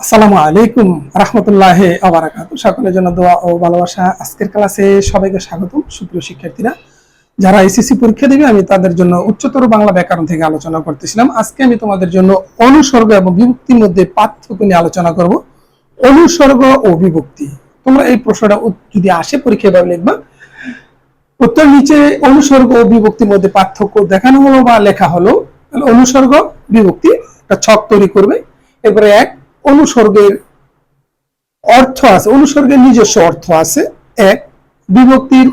আসসালামু আলাইকুম রহমতুল্লাহি ওয়া বারাকাতুহু। সকলের জন্য দোয়া ও ভালোবাসা। আজকের ক্লাসে সবাইকে স্বাগতম। সুপ্রিয় শিক্ষার্থীরা, যারা এসএসসি পরীক্ষা দেবে, আমি তাদের জন্য উচ্চতর বাংলা ব্যাকরণ থেকে আলোচনা করতেছিলাম। আজকে আমি তোমাদের জন্য অনুসর্গ এবং বিভক্তির মধ্যে পার্থক্য নিয়ে আলোচনা করব। অনুসর্গ ও বিভক্তি, তোমরা এই প্রশ্নটা যদি আসে পরীক্ষায় ভাবে লিখবা। উত্তর নিচে অনুসর্গ ও বিভক্তির মধ্যে পার্থক্য দেখানো হলো বা লেখা হলো। অনুসর্গ বিভক্তি একটা ছক তৈরি করবে। এরপরে এক, অনুসর্গের অর্থ আছে, অনুসর্গের নিজস্ব অর্থ আছে এক, বিভক্তির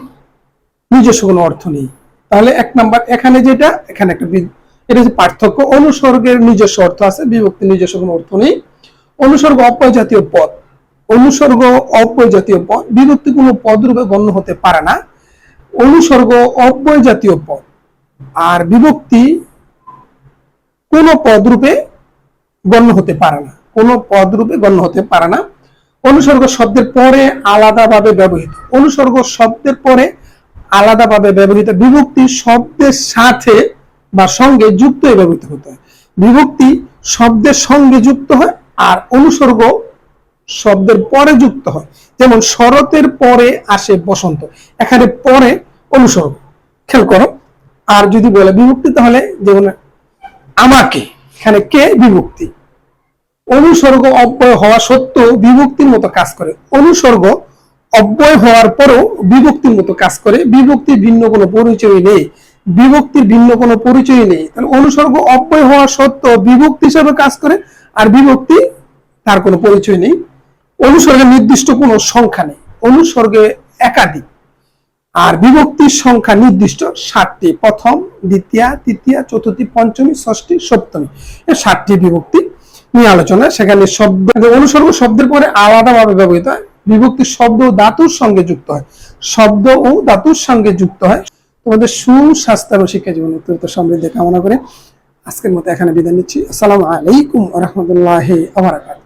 নিজস্ব কোনো অর্থ নেই। তাহলে এক নাম্বার এখানে যেটা, এখানে একটা এটা হচ্ছে পার্থক্য। অনুসর্গের নিজস্ব অর্থ আছে, বিভক্তির নিজস্ব কোনো অর্থ নেই। অনুসর্গ অব্যয় জাতীয় পদ, অনুসর্গ অব্যয় জাতীয় পদ, বিভক্তি কোনো পদ রূপে গণ্য হতে পারে না। অনুসর্গ অব্যয় জাতীয় পদ আর বিভক্তি কোনো পদ রূপে গণ্য হতে পারে না, কোনো পদ রূপে গণ্য হতে পারে না। অনুসর্গ শব্দের পরে আলাদাভাবে ব্যবহৃত, অনুসর্গ শব্দের পরে আলাদাভাবে ব্যবহৃত। বিভক্তি শব্দের সাথে বা সঙ্গে যুক্ত হয়ে ব্যবহৃত হতে হয়। বিভক্তি শব্দের সঙ্গে যুক্ত হয় আর অনুসর্গ শব্দের পরে যুক্ত হয়। যেমন শরতের পরে আসে বসন্ত, এখানে পরে অনুসর্গ, খেয়াল করো। আর যদি বলে বিভক্তি, তাহলে যেমন আমাকে, এখানে কে বিভক্তি। অনুসর্গ অব্যয় হওয়া সত্ত্বেও বিভক্তির মতো কাজ করে। অনুসর্গ অব্যয় হওয়ার পরেও বিভক্তির মতো কাজ করে। বিভক্তির ভিন্ন কোনো পরিচয় নেই, বিভক্তির ভিন্ন কোনো পরিচয় নেই। তাহলে অনুসর্গ অব্যয় হওয়া সত্ত্বেও বিভক্তি হিসেবে কাজ করে, আর বিভক্তি তার কোনো পরিচয় নেই। অনুসর্গের নির্দিষ্ট কোনো সংখ্যা নেই, অনুসর্গে একাধিক। আর বিভক্তির সংখ্যা নির্দিষ্ট 7টি, প্রথম, দ্বিতীয়া, তৃতীয়া, চতুর্থী, পঞ্চমী, ষষ্ঠী, সপ্তমী, 7টি বিভক্তি নিয়ে আলোচনা। সেখানে শব্দ, অনুসর্গ শব্দের পরে আলাদাভাবে ব্যবহৃত হয়। বিভক্তি শব্দ ও ধাতুর সঙ্গে যুক্ত হয়, শব্দ ও ধাতুর সঙ্গে যুক্ত হয়। তোমাদের সুস্বাস্থ্য ও শিক্ষা জীবন অত্যন্ত সমৃদ্ধি কামনা করে আজকের মতো এখানে বিদায় নিচ্ছি। আসসালামু আলাইকুম ওয়া রাহমাতুল্লাহি ওয়া বারাকাতুহু।